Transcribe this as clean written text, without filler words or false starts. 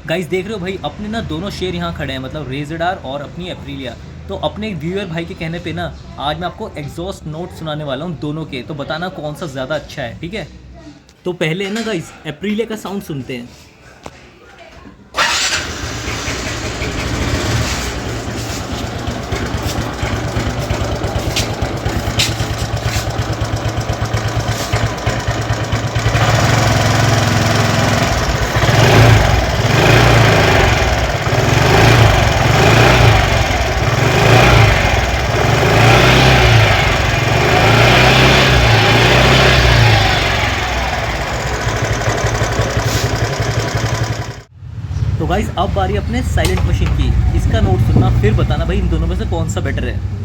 Guys देख रहे हो भाई, अपने ना दोनों शेयर यहाँ खड़े हैं, मतलब रेजरडार और अपनी एप्रीलिया। तो अपने एक व्यूअर भाई के कहने पे ना आज मैं आपको एग्जॉस्ट नोट सुनाने वाला हूँ दोनों के, तो बताना कौन सा ज़्यादा अच्छा है, ठीक है। तो पहले है ना गाइस, एप्रीलिया का साउंड सुनते हैं। तो गाइस अब बारी अपने साइलेंट मशीन की, इसका नोट सुनना, फिर बताना भाई इन दोनों में से कौन सा बेटर है।